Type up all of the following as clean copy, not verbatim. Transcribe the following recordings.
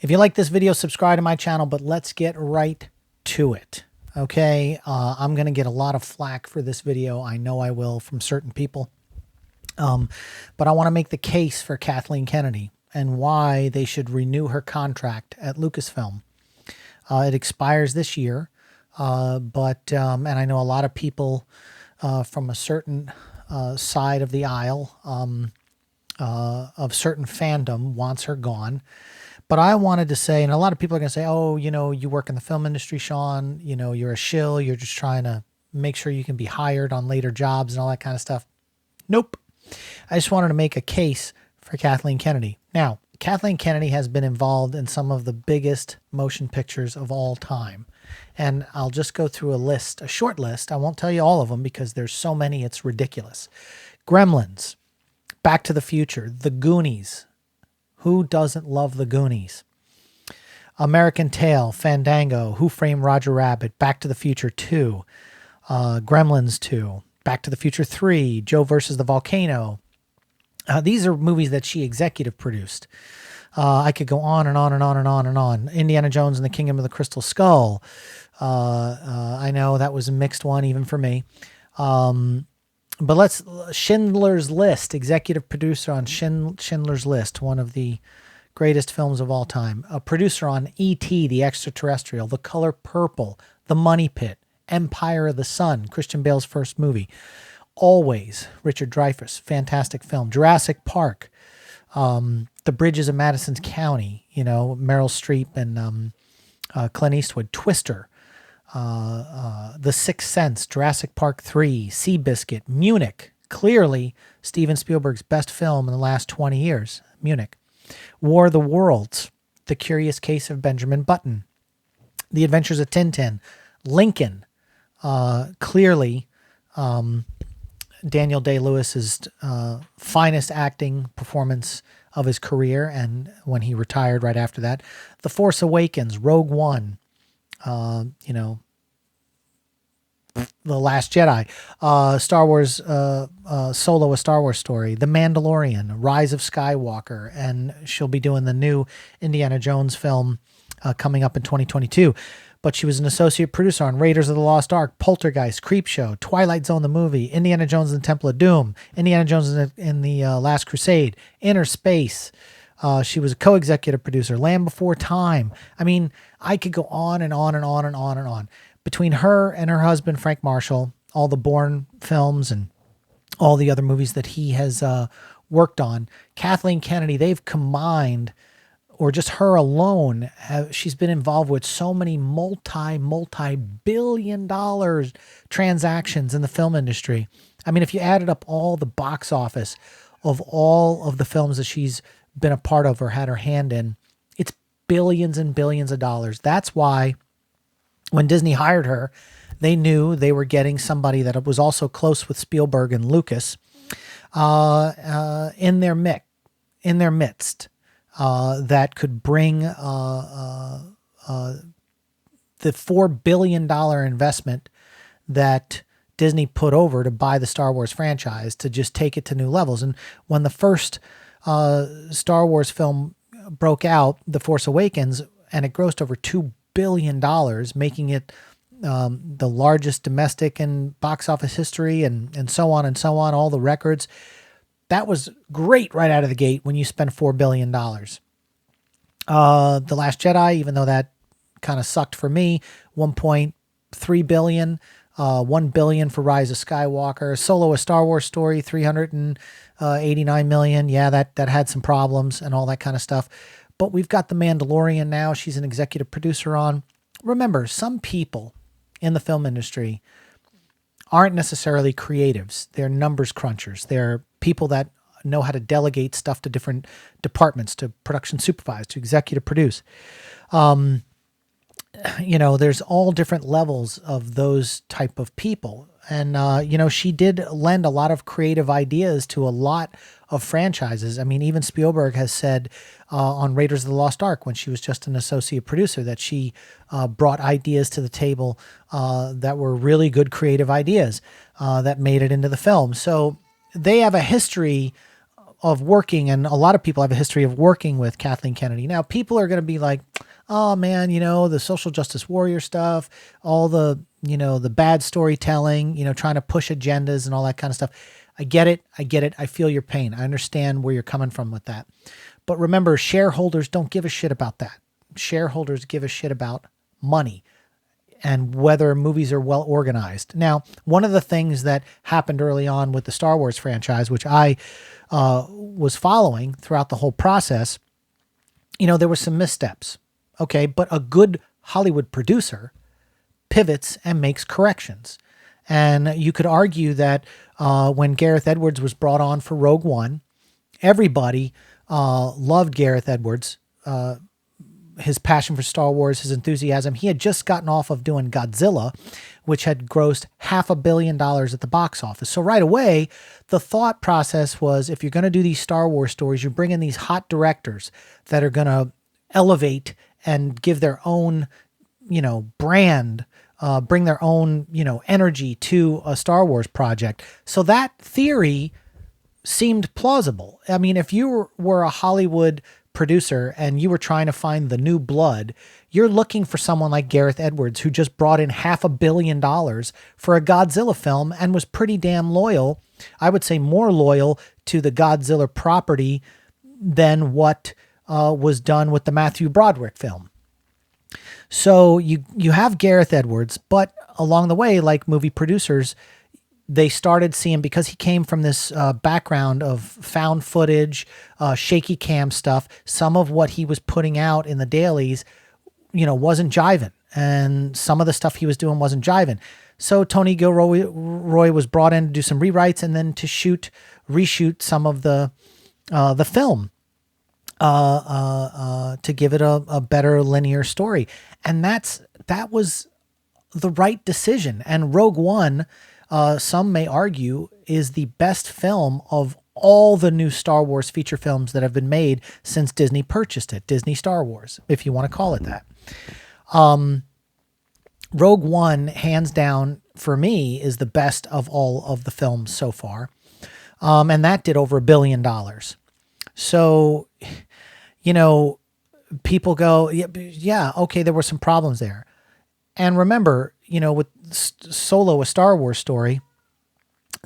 If you like this video, subscribe to my channel, but let's get right to it. Okay, I'm going to get a lot of flack for this video. I know I will from certain people. But I want to make the case for Kathleen Kennedy and why they should renew her contract at Lucasfilm. It expires this year, and I know a lot of people from a certain side of the aisle of certain fandom wants her gone. But I wanted to say, and a lot of people are going to say, oh, you know, you work in the film industry, Sean, you know, you're a shill. You're just trying to make sure you can be hired on later jobs and all that kind of stuff. Nope. I just wanted to make a case for Kathleen Kennedy. Now, Kathleen Kennedy has been involved in some of the biggest motion pictures of all time. And I'll just go through a list, a short list. I won't tell you all of them because there's so many, it's ridiculous. Gremlins, Back to the Future, The Goonies. Who doesn't love The Goonies? American Tail, Fandango, Who Framed Roger Rabbit, Back to the Future 2, Gremlins 2, Back to the Future 3, Joe versus the Volcano. These are movies that she executive produced. I could go on and on and on and on and on. Indiana Jones and the Kingdom of the Crystal Skull. I know that was a mixed one even for me. But Schindler's List, executive producer on Schindler's List, one of the greatest films of all time. A producer on E.T., the Extra-Terrestrial, The Color Purple, The Money Pit, Empire of the Sun, Christian Bale's first movie. Always, Richard Dreyfuss, fantastic film. Jurassic Park, The Bridges of Madison County, you know, Meryl Streep and Clint Eastwood. Twister, The Sixth Sense, Jurassic Park 3, Seabiscuit, Munich, clearly Steven Spielberg's best film in the last 20 years, Munich. War of the Worlds, The Curious Case of Benjamin Button, The Adventures of Tintin, Lincoln, clearly Daniel Day-Lewis's finest acting performance of his career, and when he retired right after that. The Force Awakens, Rogue One, you know, The Last Jedi, Star Wars, Solo, A Star Wars Story, The Mandalorian, Rise of Skywalker, and she'll be doing the new Indiana Jones film coming up in 2022. But she was an associate producer on Raiders of the Lost Ark, Poltergeist, Creepshow, Twilight Zone the movie, Indiana Jones and the Temple of Doom, Indiana Jones in the Last Crusade, Inner Space. She was a co-executive producer, Land Before Time. I mean, I could go on and on and on and on and on. Between her and her husband, Frank Marshall, all the Bourne films and all the other movies that he has worked on, Kathleen Kennedy, they've combined, or just her alone, she's been involved with so many multi-billion dollar transactions in the film industry. I mean, if you added up all the box office of all of the films that she's been a part of or had her hand in, it's billions and billions of dollars. That's why when Disney hired her, they knew they were getting somebody that was also close with Spielberg and Lucas in their midst. That could bring the $4 billion investment that Disney put over to buy the Star Wars franchise to just take it to new levels. And when the first Star Wars film broke out, The Force Awakens, and it grossed over $2 billion, making it the largest domestic in box office history, and so on and so on, all the records. That was great right out of the gate when you spend $4 billion. The Last Jedi, even though that kind of sucked for me, $1.3 billion, $1 billion for Rise of Skywalker. Solo, A Star Wars Story, $389 million. Yeah, that had some problems and all that kind of stuff. But we've got The Mandalorian now. She's an executive producer on. Remember, some people in the film industry aren't necessarily creatives. They're numbers crunchers. They're people that know how to delegate stuff to different departments, to production supervise, to executive produce. You know, there's all different levels of those type of people. And, you know, she did lend a lot of creative ideas to a lot of franchises. I mean, even Spielberg has said on Raiders of the Lost Ark, when she was just an associate producer, that she brought ideas to the table that were really good creative ideas that made it into the film. So they have a history of working, and a lot of people have a history of working with Kathleen Kennedy. Now, people are going to be like, oh man, the social justice warrior stuff, all the, the bad storytelling, trying to push agendas and all that kind of stuff. I get it. I feel your pain. I understand where you're coming from with that. But remember, shareholders don't give a shit about that. Shareholders give a shit about money and whether movies are well organized. Now, one of the things that happened early on with the Star Wars franchise, which I was following throughout the whole process, there were some missteps. Okay, but a good Hollywood producer pivots and makes corrections. And you could argue that when Gareth Edwards was brought on for Rogue One, everybody loved Gareth Edwards, his passion for Star Wars, his enthusiasm. He had just gotten off of doing Godzilla, which had grossed $500 million at the box office. So right away, the thought process was, if you're going to do these Star Wars stories, you bring in these hot directors that are going to elevate and give their own, brand, bring their own, energy to a Star Wars project. So that theory seemed plausible. I mean, if you were a Hollywood producer and you were trying to find the new blood, you're looking for someone like Gareth Edwards, who just brought in $500 million for a Godzilla film and was pretty damn loyal. I would say more loyal to the Godzilla property than what was done with the Matthew Broderick film. So you have Gareth Edwards, but along the way, like movie producers, they started seeing, because he came from this background of found footage, shaky cam stuff, some of what he was putting out in the dailies, wasn't jiving. And some of the stuff he was doing wasn't jiving. So Tony Gilroy was brought in to do some rewrites and then to reshoot some of the film. To give it a better linear story. And that was the right decision. And Rogue One, some may argue, is the best film of all the new Star Wars feature films that have been made since Disney purchased it. Disney Star Wars, if you want to call it that. Rogue One, hands down, for me, is the best of all of the films so far. And that did over $1 billion. So, people go, yeah, okay, there were some problems there. And remember, with Solo, a Star Wars story,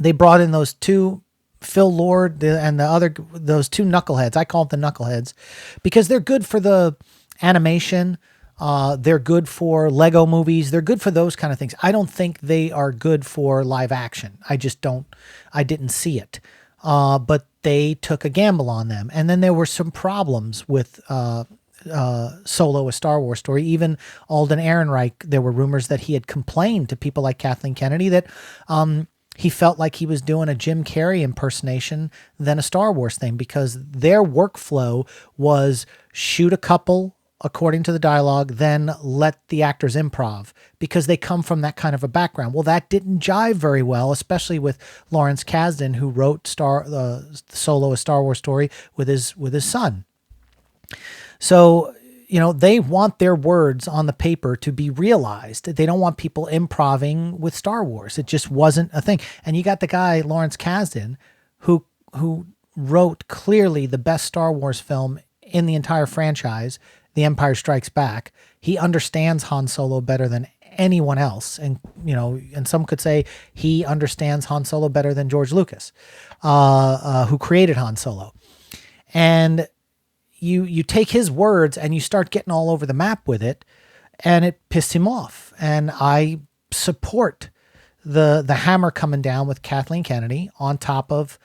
they brought in those two, Phil Lord and those two knuckleheads. I call them the knuckleheads because they're good for the animation. They're good for Lego movies. They're good for those kind of things. I don't think they are good for live action. I didn't see it. But they took a gamble on them. And then there were some problems with Solo, a Star Wars story. Even Alden Ehrenreich, there were rumors that he had complained to people like Kathleen Kennedy that he felt like he was doing a Jim Carrey impersonation than a Star Wars thing, because their workflow was shoot a couple according to the dialogue, then let the actors improv, because they come from that kind of a background. Well, that didn't jive very well, especially with Lawrence Kasdan, who wrote Solo, a Star Wars story with his son. So, they want their words on the paper to be realized. They don't want people improving with Star Wars. It just wasn't a thing. And you got the guy, Lawrence Kasdan, who wrote clearly the best Star Wars film in the entire franchise, The Empire Strikes Back. He understands Han Solo better than anyone else. And, and some could say he understands Han Solo better than George Lucas, who created Han Solo. And you take his words and you start getting all over the map with it, and it pissed him off. And I support the hammer coming down with Kathleen Kennedy on top of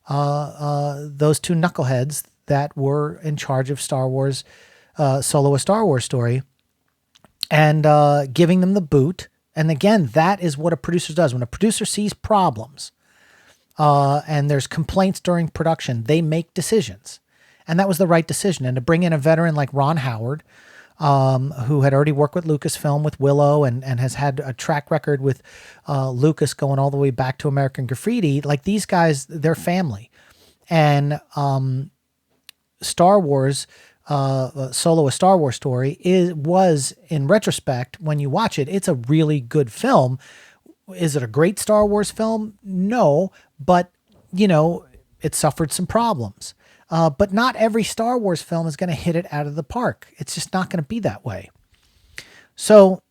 those two knuckleheads that were in charge of Star Wars, Solo, a Star Wars story, and giving them the boot. And again, that is what a producer does. When a producer sees problems and there's complaints during production, they make decisions. And that was the right decision. And to bring in a veteran like Ron Howard, who had already worked with Lucasfilm, with Willow, and has had a track record with Lucas going all the way back to American Graffiti, like these guys, they're family. And Star Wars, Solo, a Star Wars story, was, in retrospect, when you watch it, it's a really good film. Is it a great Star Wars film? No, but, it suffered some problems. But not every Star Wars film is going to hit it out of the park. It's just not going to be that way. So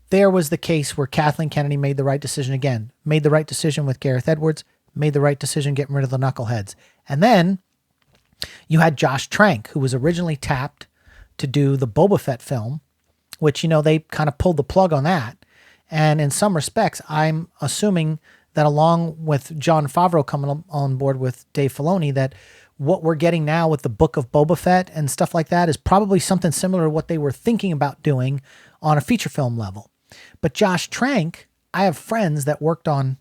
there was the case where Kathleen Kennedy made the right decision again, made the right decision with Gareth Edwards, made the right decision getting rid of the knuckleheads. And then you had Josh Trank, who was originally tapped to do the Boba Fett film, which, they kind of pulled the plug on that. And in some respects, I'm assuming that along with Jon Favreau coming on board with Dave Filoni, that what we're getting now with the Book of Boba Fett and stuff like that is probably something similar to what they were thinking about doing on a feature film level. But Josh Trank, I have friends that worked on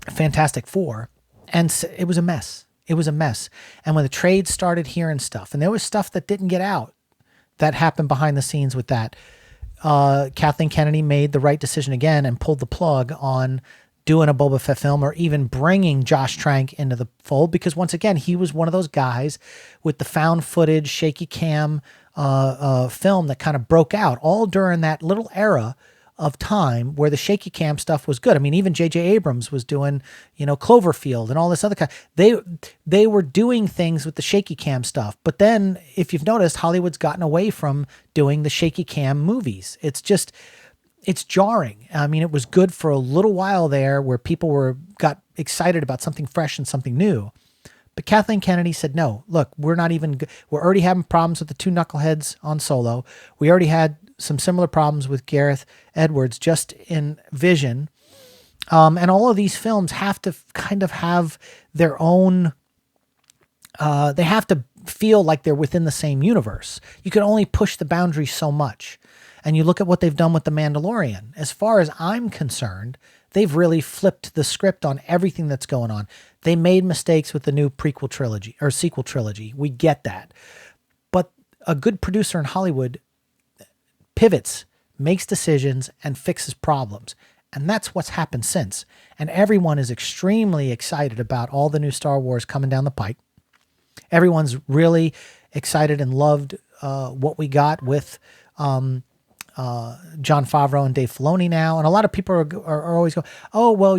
Fantastic Four, and it was a mess. It was a mess. And when the trade started hearing stuff, and there was stuff that didn't get out that happened behind the scenes with that, Kathleen Kennedy made the right decision again and pulled the plug on doing a Boba Fett film or even bringing Josh Trank into the fold, because once again, he was one of those guys with the found footage, shaky cam film that kind of broke out all during that little era of time where the shaky cam stuff was good. I mean, even J.J. Abrams was doing, Cloverfield and all this other kind. They were doing things with the shaky cam stuff. But then, if you've noticed, Hollywood's gotten away from doing the shaky cam movies. It's jarring. I mean, it was good for a little while there where people got excited about something fresh and something new. But Kathleen Kennedy said, no, look, we're already having problems with the two knuckleheads on Solo. We already had some similar problems with Gareth Edwards just in Vision. And all of these films have to kind of have their own, they have to feel like they're within the same universe. You can only push the boundaries so much. And you look at what they've done with The Mandalorian. As far as I'm concerned, they've really flipped the script on everything that's going on. They made mistakes with the new prequel trilogy or sequel trilogy. We get that. But a good producer in Hollywood pivots, makes decisions, and fixes problems. And that's what's happened since. And everyone is extremely excited about all the new Star Wars coming down the pike. Everyone's really excited and loved what we got with Jon Favreau and Dave Filoni now. And a lot of people are always going, oh, well,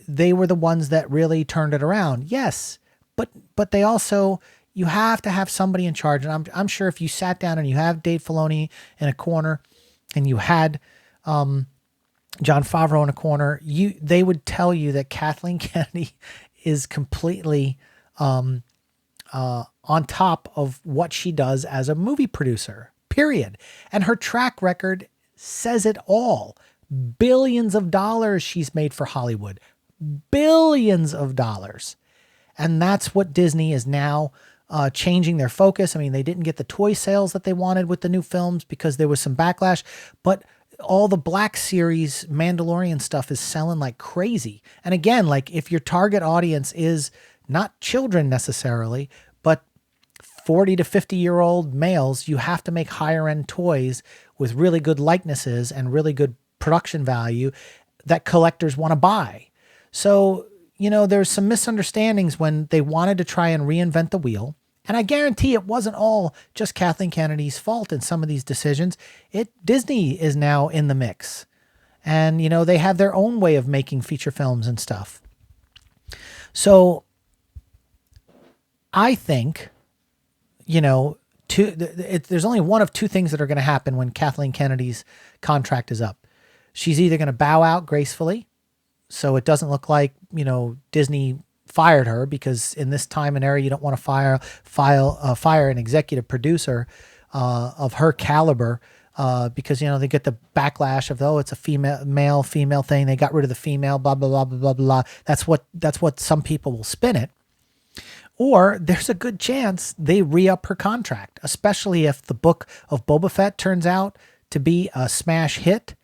they were the ones that really turned it around. Yes, but they also, you have to have somebody in charge. And I'm sure if you sat down and you have Dave Filoni in a corner and you had Jon Favreau in a corner, they would tell you that Kathleen Kennedy is completely on top of what she does as a movie producer. Period. And her track record says it all. Billions of dollars she's made for Hollywood. Billions of dollars. And that's what Disney is now changing their focus. I mean, they didn't get the toy sales that they wanted with the new films because there was some backlash, but all the Black Series Mandalorian stuff is selling like crazy. And again, like if your target audience is not children necessarily, but 40 to 50-year-old males, you have to make higher end toys with really good likenesses and really good production value that collectors want to buy. So, there's some misunderstandings when they wanted to try and reinvent the wheel. And I guarantee it wasn't all just Kathleen Kennedy's fault in some of these decisions. Disney is now in the mix. And, they have their own way of making feature films and stuff. So I think, there's only one of two things that are going to happen when Kathleen Kennedy's contract is up. She's either going to bow out gracefully, so it doesn't look like, Disney fired her, because in this time and era, you don't want to fire an executive producer of her caliber because, they get the backlash of, oh, it's a male female thing. They got rid of the female, blah, blah, blah, blah, blah, blah. That's what some people will spin it. Or there's a good chance they re-up her contract, especially if the Book of Boba Fett turns out to be a smash hit.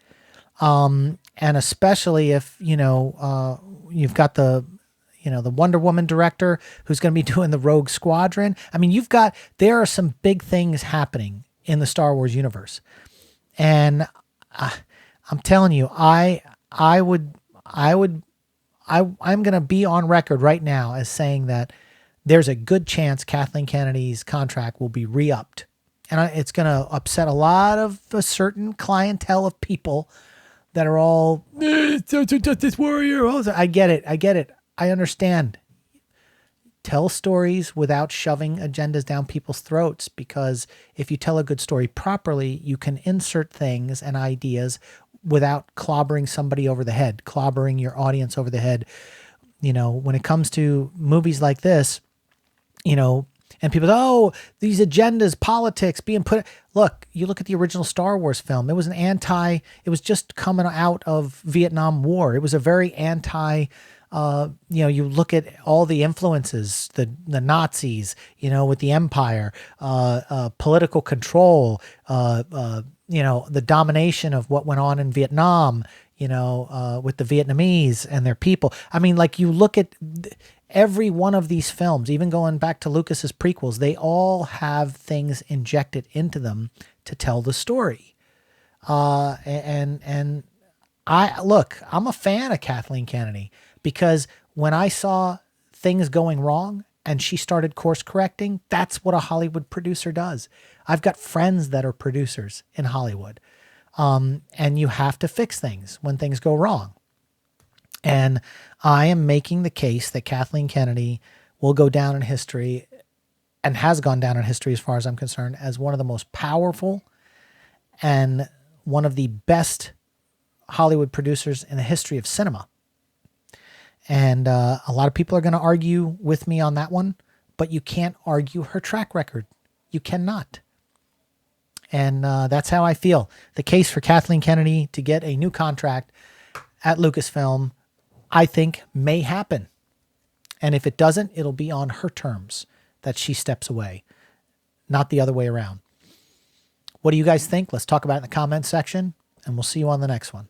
And especially if, you've got the Wonder Woman director who's going to be doing the Rogue Squadron. I mean, there are some big things happening in the Star Wars universe. And I'm telling you, I'm going to be on record right now as saying that there's a good chance Kathleen Kennedy's contract will be re-upped. And it's going to upset a lot of a certain clientele of people that are all, Justice Warrior. I get it. I understand. Tell stories without shoving agendas down people's throats, because if you tell a good story properly, you can insert things and ideas without clobbering somebody over the head, clobbering your audience over the head. When it comes to movies like this, and people say, oh, these agendas, politics being put. Look, you look at the original Star Wars film. It was it was just coming out of Vietnam War. It was a very anti, you look at all the influences, the Nazis, with the empire, political control, the domination of what went on in Vietnam, with the Vietnamese and their people. I mean, like, you look at every one of these films, even going back to Lucas's prequels, they all have things injected into them to tell the story. And I'm a fan of Kathleen Kennedy, because when I saw things going wrong and she started course correcting, that's what a Hollywood producer does. I've got friends that are producers in Hollywood. And you have to fix things when things go wrong. And I am making the case that Kathleen Kennedy will go down in history, and has gone down in history as far as I'm concerned, as one of the most powerful and one of the best Hollywood producers in the history of cinema. And a lot of people are going to argue with me on that one, but you can't argue her track record. You cannot. And that's how I feel. The case for Kathleen Kennedy to get a new contract at Lucasfilm, I think, may happen. And if it doesn't, it'll be on her terms that she steps away, not the other way around. What do you guys think? Let's talk about it in the comments section, and we'll see you on the next one.